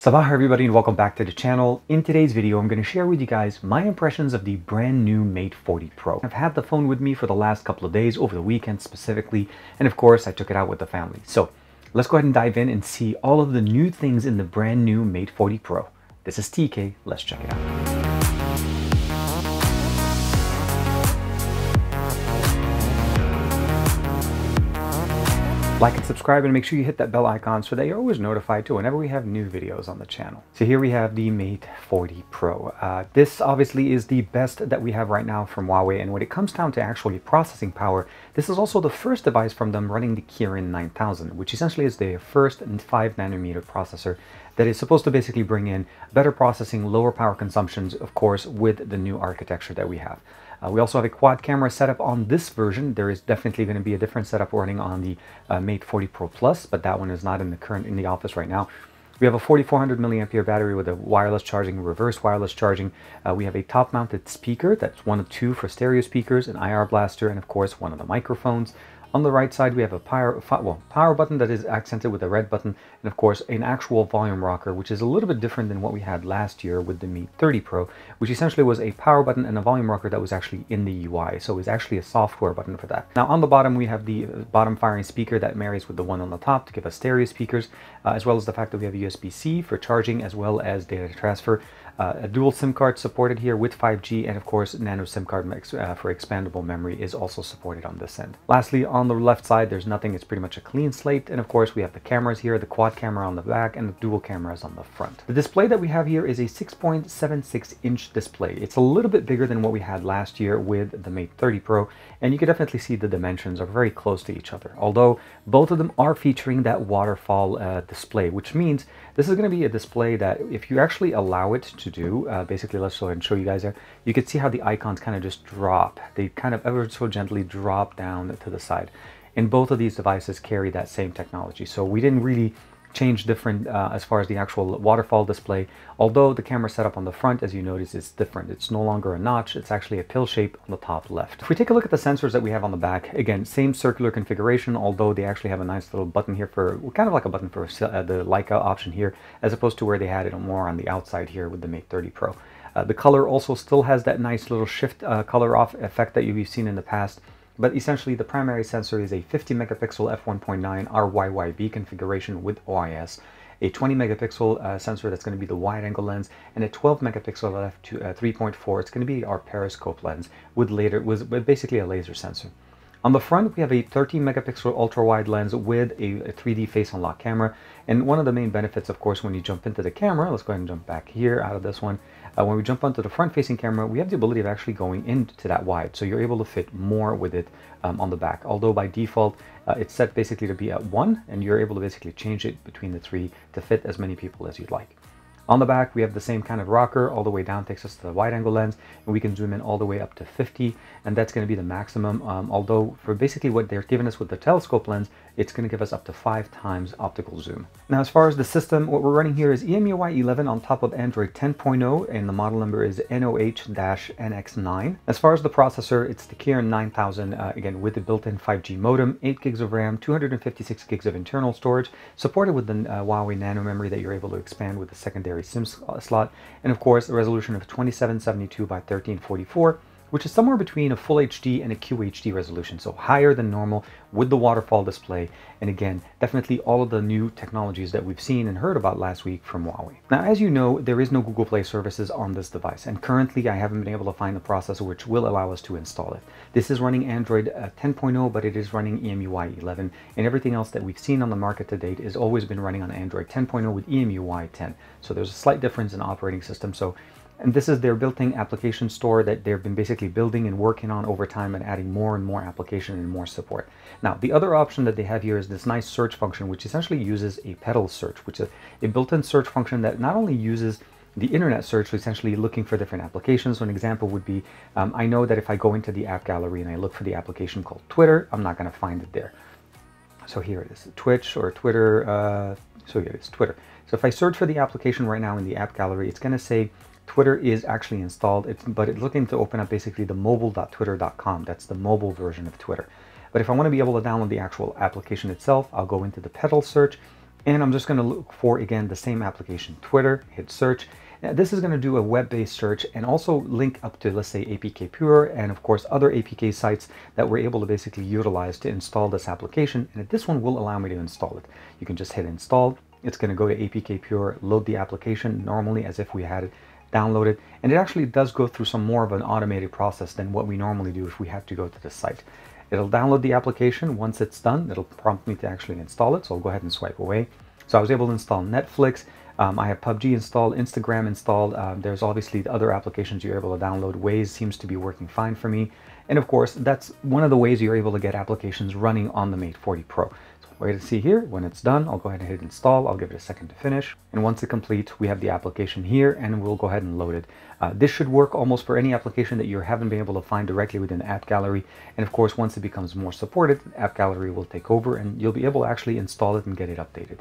Sabah everybody and welcome back to the channel. In today's video, I'm going to share with you guys my impressions of the brand new Mate 40 Pro. I've had the phone with me for the last couple of days, over the weekend specifically, and of course I took it out with the family. So let's go ahead and dive in and see all of the new things in the brand new Mate 40 Pro. This is TK, let's check it out. Like and subscribe and make sure you hit that bell icon so that you're always notified too whenever we have new videos on the channel. So here we have the Mate 40 Pro. This obviously is the best that we have right now from Huawei, and when it comes down to actually processing power, this is also the first device from them running the Kirin 9000, which essentially is the first 5nm processor that is supposed to basically bring in better processing, lower power consumptions, of course, with the new architecture that we have. We also have a quad camera setup on this version. There is definitely going to be a different setup running on the Mate 40 Pro Plus, but that one is not in the office right now. We have a 4400 milliampere battery with a wireless charging, reverse wireless charging. We have a top-mounted speaker that's one of two for stereo speakers, an IR blaster, and of course one of the microphones. On the right side, we have a power button that is accented with a red button, and of course an actual volume rocker, which is a little bit different than what we had last year with the Mate 30 Pro, which essentially was a power button and a volume rocker that was actually in the UI. So it's actually a software button for that. Now on the bottom, we have the bottom firing speaker that marries with the one on the top to give us stereo speakers, as well as the fact that we have USB-C for charging as well as data transfer. A dual SIM card supported here with 5G, and of course nano SIM card for expandable memory is also supported on this end. Lastly, on the left side there's nothing, it's pretty much a clean slate, and of course we have the cameras here, the quad camera on the back and the dual cameras on the front. The display that we have here is a 6.76 inch display. It's a little bit bigger than what we had last year with the Mate 30 Pro, and you can definitely see the dimensions are very close to each other, although both of them are featuring that waterfall display, which means this is going to be a display that if you actually allow it to do, basically let's go ahead and show you guys there, you can see how the icons kind of just drop. They kind of ever so gently drop down to the side. And both of these devices carry that same technology. So we didn't really change different as far as the actual waterfall display, although the camera setup on the front, as you notice, is different. It's no longer a notch, it's actually a pill shape on the top left. If we take a look at the sensors that we have on the back, again, same circular configuration, although they actually have a nice little button here for, kind of like a button for the Leica option here, as opposed to where they had it more on the outside here with the Mate 30 Pro. The color also still has that nice little shift color off effect that you've seen in the past. But essentially, the primary sensor is a 50 megapixel f1.9 RYYB configuration with OIS, a 20 megapixel sensor that's going to be the wide-angle lens, and a 12 megapixel f3.4. It's going to be our periscope lens with basically a laser sensor. On the front, we have a 13 megapixel ultra-wide lens with a 3D face unlock camera. And one of the main benefits, of course, when you jump into the camera, let's go ahead and jump back here out of this one. When we jump onto the front-facing camera, we have the ability of actually going into that wide. So you're able to fit more with it on the back. Although by default, it's set basically to be at 1, and you're able to basically change it between the 3 to fit as many people as you'd like. On the back, we have the same kind of rocker all the way down, takes us to the wide-angle lens, and we can zoom in all the way up to 50, and that's going to be the maximum. Although for basically what they're giving us with the telescope lens, it's going to give us up to 5 times optical zoom. Now, as far as the system, what we're running here is EMUI 11 on top of Android 10.0, and the model number is NOH-NX9. As far as the processor, it's the Kirin 9000, again, with the built-in 5G modem, 8 gigs of RAM, 256 gigs of internal storage, supported with the Huawei Nano memory that you're able to expand with the secondary SIM slot, and of course a resolution of 2772 by 1344, which is somewhere between a full HD and a QHD resolution, so higher than normal with the waterfall display. And again, definitely all of the new technologies that we've seen and heard about last week from Huawei. Now, as you know, there is no Google Play services on this device, and currently I haven't been able to find the processor which will allow us to install it. This is running Android 10.0, but it is running EMUI 11, and everything else that we've seen on the market to date has always been running on Android 10.0 with EMUI 10. So there's a slight difference in operating system. And this is their built-in application store that they've been basically building and working on over time and adding more and more application and more support. Now, the other option that they have here is this nice search function, which essentially uses a pedal search, which is a built-in search function that not only uses the internet search, essentially looking for different applications. So an example would be, I know that if I go into the app gallery and I look for the application called Twitter, I'm not going to find it there. So here it is, Twitch or Twitter. So here it is, Twitter. So if I search for the application right now in the app gallery, it's going to say Twitter is actually installed, but it's looking to open up basically the mobile.twitter.com. That's the mobile version of Twitter. But if I want to be able to download the actual application itself, I'll go into the pedal search, And I'm just going to look for, again, the same application, Twitter, hit search. Now, this is going to do a web-based search and also link up to, let's say, APK Pure and, of course, other APK sites that we're able to basically utilize to install this application. And this one will allow me to install it. You can just hit install. It's going to go to APK Pure, load the application normally as if we had it downloaded. And it actually does go through some more of an automated process than what we normally do if we have to go to the site. It'll download the application. Once it's done, it'll prompt me to actually install it. So I'll go ahead and swipe away. So I was able to install Netflix. I have PUBG installed, Instagram installed. There's obviously the other applications you're able to download. Waze seems to be working fine for me. And of course, that's one of the ways you're able to get applications running on the Mate 40 Pro. So wait to see here, when it's done, I'll go ahead and hit install. I'll give it a second to finish. And once it's complete, we have the application here and we'll go ahead and load it. This should work almost for any application that you haven't been able to find directly within the App Gallery. And of course, once it becomes more supported, App Gallery will take over and you'll be able to actually install it and get it updated.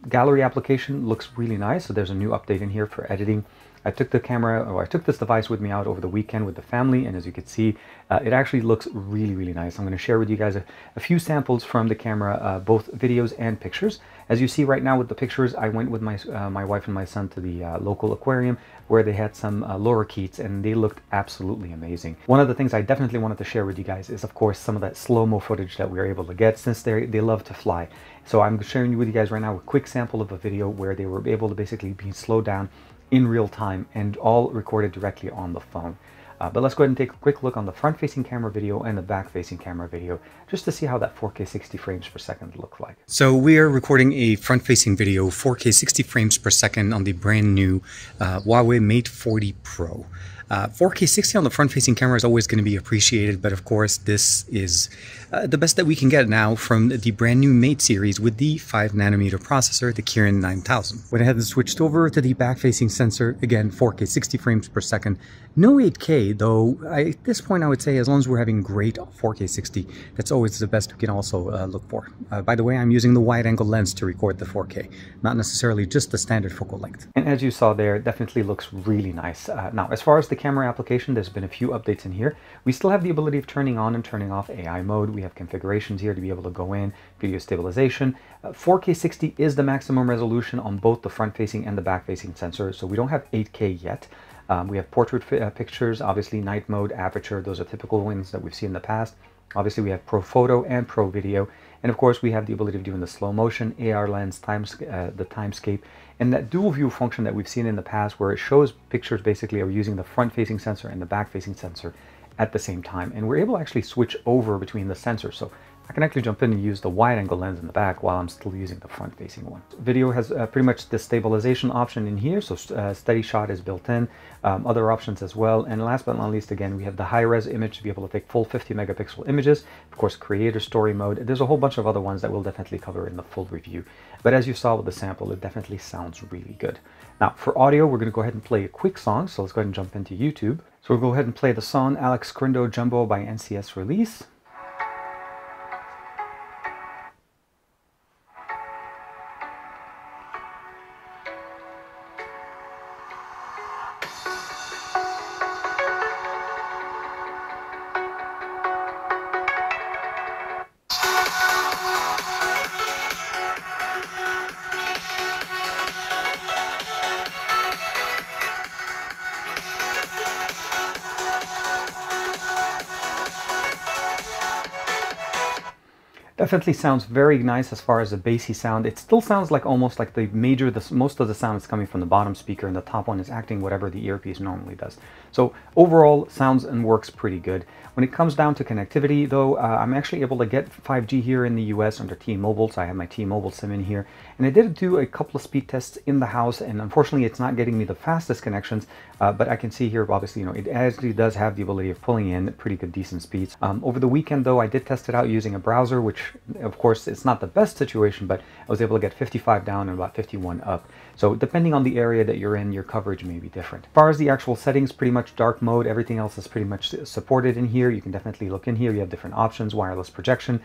Gallery application looks really nice. So there's a new update in here for editing. I took this device with me out over the weekend with the family, and as you can see, it actually looks really, really nice. I'm going to share with you guys a few samples from the camera, both videos and pictures. As you see right now with the pictures, I went with my wife and my son to the local aquarium where they had some lorikeets, and they looked absolutely amazing. One of the things I definitely wanted to share with you guys is, of course, some of that slow-mo footage that we were able to get, since they love to fly. So I'm sharing with you guys right now a quick sample of a video where they were able to basically be slowed down in real time and all recorded directly on the phone. But let's go ahead and take a quick look on the front-facing camera video and the back-facing camera video just to see how that 4K 60 frames per second look like. So we are recording a front-facing video, 4K 60 frames per second on the brand new Huawei Mate 40 Pro. 4K 60 on the front-facing camera is always going to be appreciated, but of course this is the best that we can get now from the brand new Mate series with the 5nm processor, the Kirin 9000. Went ahead and switched over to the back-facing sensor, again 4K 60 frames per second. No 8K though. At this point I would say as long as we're having great 4K 60, that's always the best we can also look for. By the way, I'm using the wide-angle lens to record the 4K, not necessarily just the standard focal length. And as you saw there, it definitely looks really nice. Now, as far as the camera application, there's been a few updates in here. We still have the ability of turning on and turning off AI mode. We have configurations here to be able to go in, video stabilization. 4K 60 is the maximum resolution on both the front-facing and the back-facing sensor, so we don't have 8K yet. We have portrait pictures, obviously night mode, aperture. Those are typical ones that we've seen in the past. Obviously, we have Pro Photo and Pro Video. And of course, we have the ability of doing the slow motion, AR lens, the timescape, and that dual view function that we've seen in the past where it shows pictures basically are using the front-facing sensor and the back-facing sensor at the same time. And we're able to actually switch over between the sensors. So I can actually jump in and use the wide-angle lens in the back while I'm still using the front-facing one. Video has pretty much the stabilization option in here, so steady shot is built in, other options as well. And last but not least, again, we have the high-res image to be able to take full 50-megapixel images. Of course, creator story mode. There's a whole bunch of other ones that we'll definitely cover in the full review. But as you saw with the sample, it definitely sounds really good. Now, for audio, we're going to go ahead and play a quick song. So let's go ahead and jump into YouTube. So we'll go ahead and play the song Alex Crindo Jumbo by NCS Release. Definitely sounds very nice as far as the bassy sound. It still sounds like almost like most of the sound is coming from the bottom speaker, and the top one is acting whatever the earpiece normally does. So overall, sounds and works pretty good. When it comes down to connectivity, though, I'm actually able to get 5G here in the US under T-Mobile, so I have my T-Mobile SIM in here. And I did do a couple of speed tests in the house, and unfortunately, it's not getting me the fastest connections, but I can see here, obviously, it actually does have the ability of pulling in pretty good, decent speeds. Over the weekend, though, I did test it out using a browser, which, of course, it's not the best situation, but I was able to get 55 down and about 51 up. So depending on the area that you're in, your coverage may be different. As far as the actual settings, pretty much dark mode, everything else is pretty much supported in here. You can definitely look in here. You have different options, wireless projection.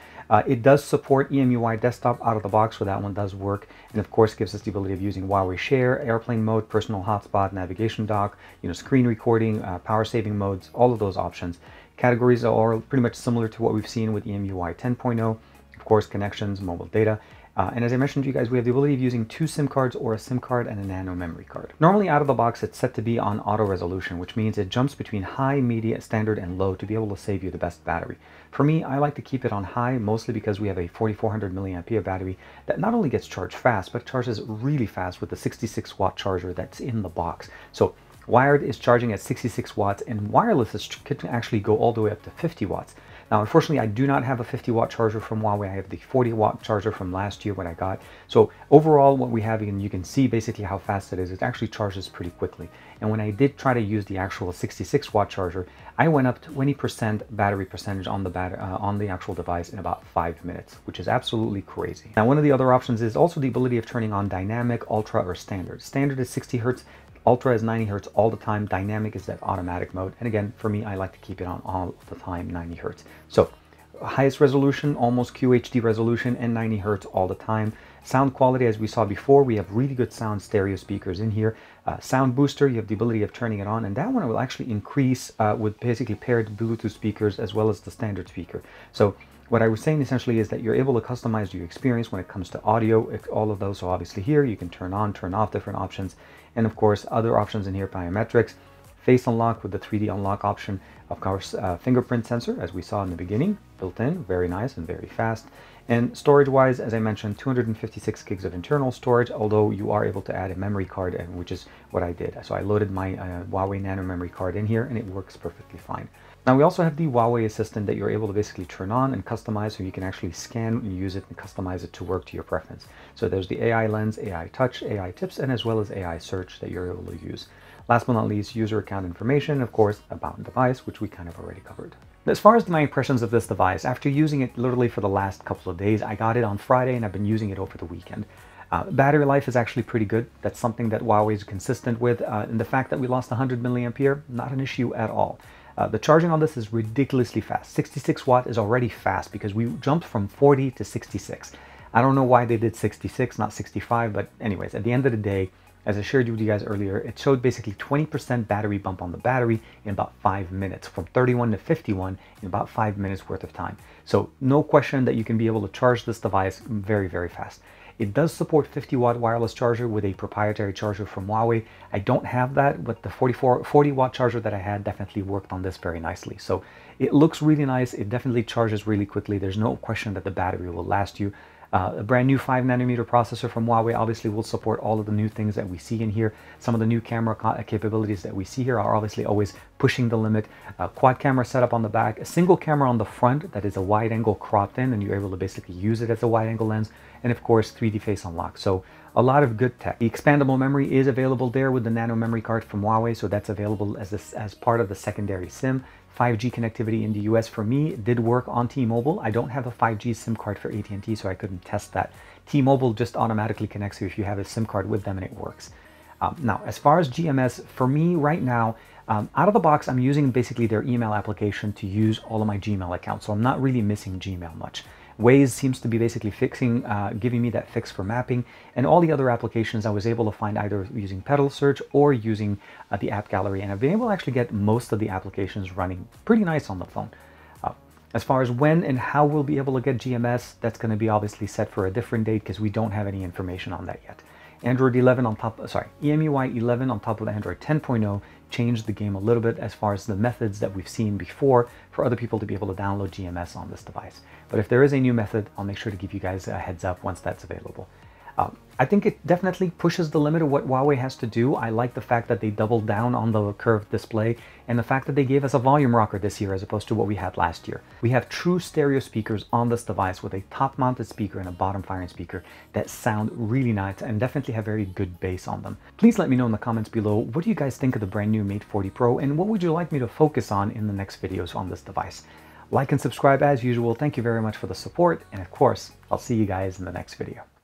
It does support EMUI desktop out of the box, so that one does work. And of course, gives us the ability of using Huawei Share, airplane mode, personal hotspot, navigation dock, screen recording, power saving modes, all of those options. Categories are pretty much similar to what we've seen with EMUI 10.0. Of course, connections, mobile data. And as I mentioned to you guys, we have the ability of using 2 SIM cards or a SIM card and a nano memory card. Normally out of the box, it's set to be on auto resolution, which means it jumps between high, medium, standard, and low to be able to save you the best battery. For me, I like to keep it on high, mostly because we have a 4400 milliampere battery that not only gets charged fast, but charges really fast with the 66 watt charger that's in the box. So wired is charging at 66 watts, and wireless can actually go all the way up to 50 watts. Now, unfortunately, I do not have a 50 watt charger from Huawei. I have the 40 watt charger from last year when I got. So overall, what we have, and you can see basically how fast it is. It actually charges pretty quickly. And when I did try to use the actual 66 watt charger, I went up 20% battery percentage on the actual device in about 5 minutes, which is absolutely crazy. Now, one of the other options is also the ability of turning on dynamic, ultra, or standard. Standard is 60 hertz. Ultra is 90 hertz all the time. Dynamic is that automatic mode. And again, for me, I like to keep it on all the time, 90 hertz. So highest resolution, almost QHD resolution, and 90 hertz all the time. Sound quality, as we saw before, we have really good sound stereo speakers in here. Sound booster, you have the ability of turning it on, and that one will actually increase with basically paired Bluetooth speakers as well as the standard speaker. So what I was saying essentially is that you're able to customize your experience when it comes to audio, all of those. So obviously here you can turn on, turn off different options. And of course, other options in here, biometrics, face unlock with the 3D unlock option, of course, fingerprint sensor, as we saw in the beginning, built in, very nice and very fast. And storage-wise, as I mentioned, 256 gigs of internal storage, although you are able to add a memory card, which is what I did. So I loaded my Huawei Nano memory card in here, and it works perfectly fine. Now we also have the Huawei Assistant that you're able to basically turn on and customize, so you can actually scan and use it and customize it to work to your preference. So there's the AI lens, AI touch, AI tips, and as well as AI search that you're able to use. Last but not least, user account information, of course, about the device, which we kind of already covered. As far as my impressions of this device, after using it literally for the last couple of days, I got it on Friday and I've been using it over the weekend. Battery life is actually pretty good. That's something that Huawei is consistent with. And the fact that we lost 100 milliampere, not an issue at all. The charging on this is ridiculously fast. 66 watt is already fast because we jumped from 40 to 66. I don't know why they did 66, not 65, but anyways, at the end of the day, as I shared with you guys earlier, it showed basically 20% battery bump on the battery in about 5 minutes, from 31 to 51 in about 5 minutes worth of time. So no question that you can be able to charge this device very, very fast. It does support 50 watt wireless charger with a proprietary charger from Huawei. I don't have that, but the 40 watt charger that I had definitely worked on this very nicely. So it looks really nice. It definitely charges really quickly. There's no question that the battery will last you. A brand new 5nm processor from Huawei obviously will support all of the new things that we see in here. Some of the new camera capabilities that we see here are obviously always pushing the limit. Quad camera setup on the back, a single camera on the front that is a wide angle cropped in, and you're able to basically use it as a wide angle lens, and of course 3D face unlock. So a lot of good tech. The expandable memory is available there with the nano memory card from Huawei, so that's available as part of the secondary SIM. 5G connectivity in the US for me did work on T-Mobile. I don't have a 5G SIM card for AT&T, so I couldn't test that. T-Mobile just automatically connects you if you have a SIM card with them, and it works. Now, as far as GMS, for me right now, out of the box, I'm using basically their email application to use all of my Gmail accounts, so I'm not really missing Gmail much. Waze seems to be basically giving me that fix for mapping, and all the other applications I was able to find either using pedal search or using the app gallery, and I've been able to actually get most of the applications running pretty nice on the phone. As far as when and how we'll be able to get GMS, that's going to be obviously set for a different date because we don't have any information on that yet. Android 11 on top, EMUI 11 on top of Android 10.0 changed the game a little bit as far as the methods that we've seen before for other people to be able to download GMS on this device. But if there is a new method, I'll make sure to give you guys a heads up once that's available. I think it definitely pushes the limit of what Huawei has to do. I like the fact that they doubled down on the curved display and the fact that they gave us a volume rocker this year as opposed to what we had last year. We have true stereo speakers on this device with a top-mounted speaker and a bottom-firing speaker that sound really nice and definitely have very good bass on them. Please let me know in the comments below, what do you guys think of the brand new Mate 40 Pro, and what would you like me to focus on in the next videos on this device? Like and subscribe as usual. Thank you very much for the support, and of course, I'll see you guys in the next video.